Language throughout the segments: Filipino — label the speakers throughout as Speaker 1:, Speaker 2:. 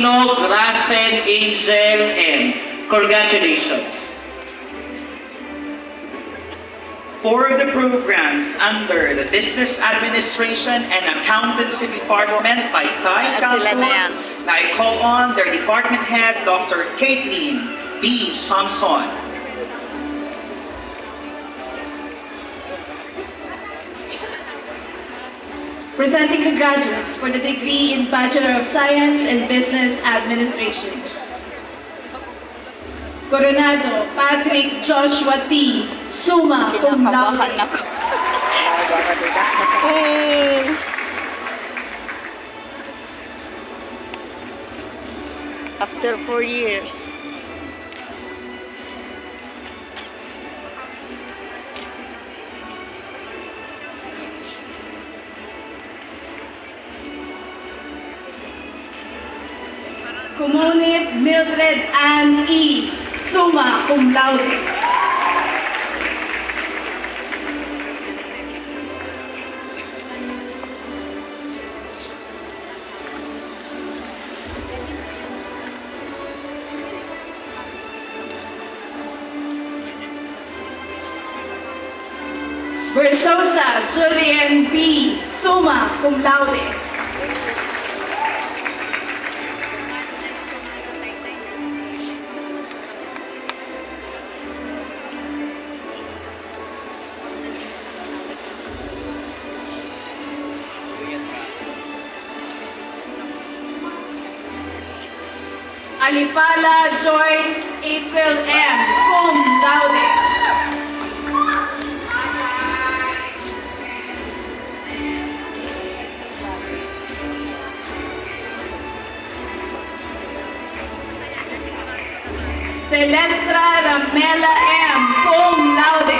Speaker 1: Hinog Rasen Angel M. Congratulations.
Speaker 2: For the programs under the Business Administration and Accountancy Department by Thai
Speaker 3: Sila na yan.
Speaker 2: Campus, I call on their department head, Dr. Caitlin B. Samson.
Speaker 4: Presenting the graduates for the degree in Bachelor of Science in Business Administration. Coronado Patrick Joshua T. Summa Cum
Speaker 3: Kinakabahan
Speaker 4: Laude.
Speaker 3: ako. Mm. After 4 years.
Speaker 4: Kumunit Mildred Ann E. Summa Cum Laude. Versosa Julian B. Summa Cum Laude. Alipala Joyce April M. Cum Laude. Celestra Ramela M. Cum Laude.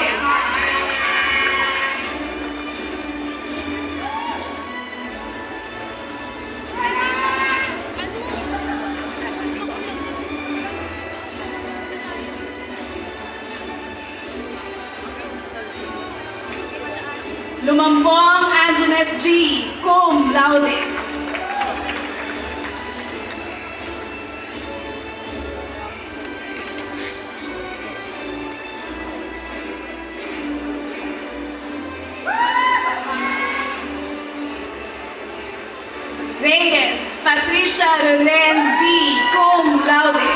Speaker 4: Lumambong Anjanette G. Cum Laude. Reyes Patricia Rolen B. Cum Laude.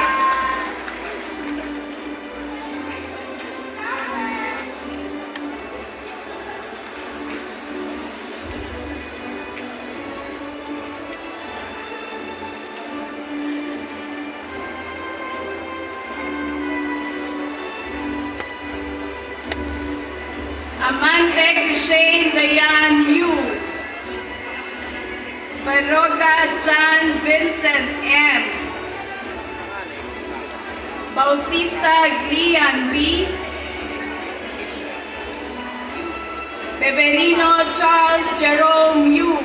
Speaker 4: Amante Shane Dayan Yu. Baroga John Vincent M. Bautista Glian B. Beberino Charles Jerome Yu.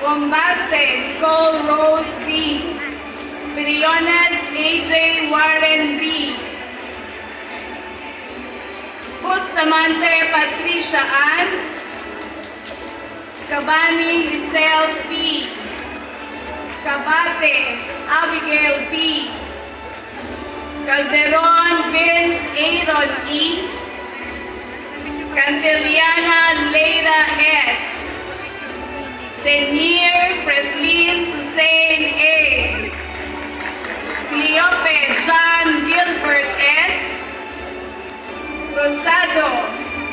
Speaker 4: Bombase Nicole Rose D. Briones AJ Warren B. Bustamante Patricia Ann. Cabani Lisel P. Cabate Abigail P. Calderon Vince Aaron E. Cantiliana Leira S. Senior Freslin Suzanne A. Cleope John Gilbert S. Rosado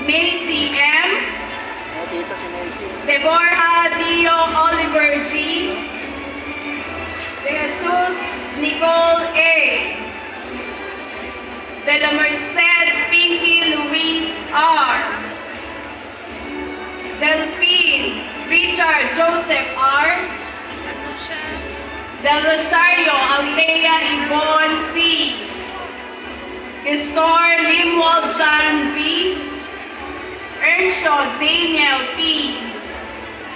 Speaker 4: Macy M.
Speaker 3: Dito si Macy.
Speaker 4: Deborah Dio Oliver G. De Jesus Nicole A. De la Merced Pinky Luis R. Delphine Richard Joseph R. Del Rosario Althea Yvonne C. Gestor Limwald John B. Earnshaw Daniel T.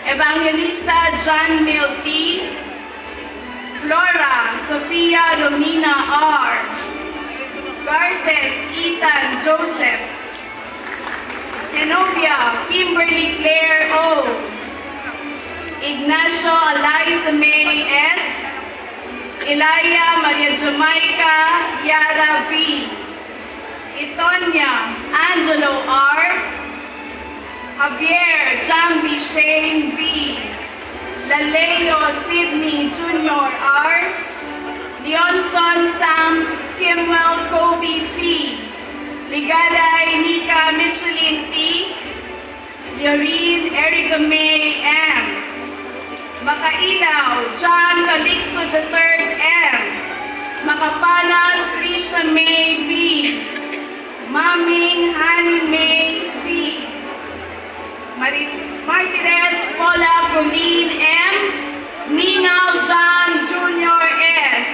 Speaker 4: Evangelista John Mill T. Flora Sofia Romina R. Garces Ethan Joseph. Zenobia Kimberly Claire O. Ignacio Eliza May S. Ilaya Maria Jamaica Yara B. Itonia Angelo R. Javier Jambi Shane B. Laleo Sidney Jr. R. Leonson Sam Kimwell Kobe C. Ligaday Nika Michelin T. Leorine Erica May M. Makailaw John Calixto III M. Makapalas Trisha May B. Maming Hani May C. Martinez Paula Colleen M. Ninaw John Jr. S.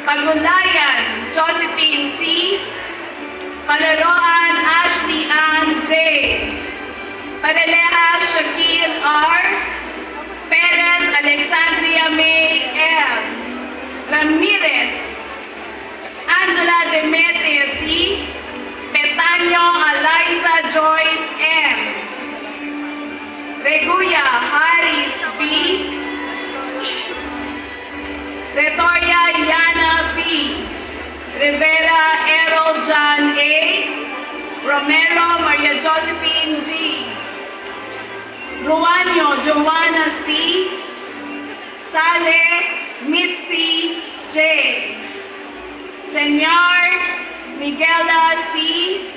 Speaker 4: Pagulayan Josephine C. Palaroan Ashley Ann J. Padaleha Shaquille R. Perez Alexandria May L. Ramirez Angela Demetrius C. Petanyo Eliza Joyce M. Reguya Haris B. Retoria Yana B. Rivera Errol John A. Romero Maria Josephine G. Ruanyo Joanna C. Sale Mitzi J. Senyor Miguela C.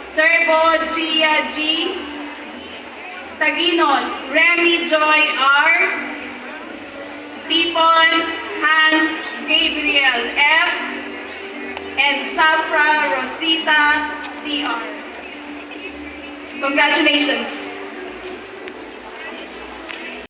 Speaker 4: Serbo Gia G. Taginod Remy Joy R. Tipon Hans Gabriel F. and Safra Rosita DR. Congratulations.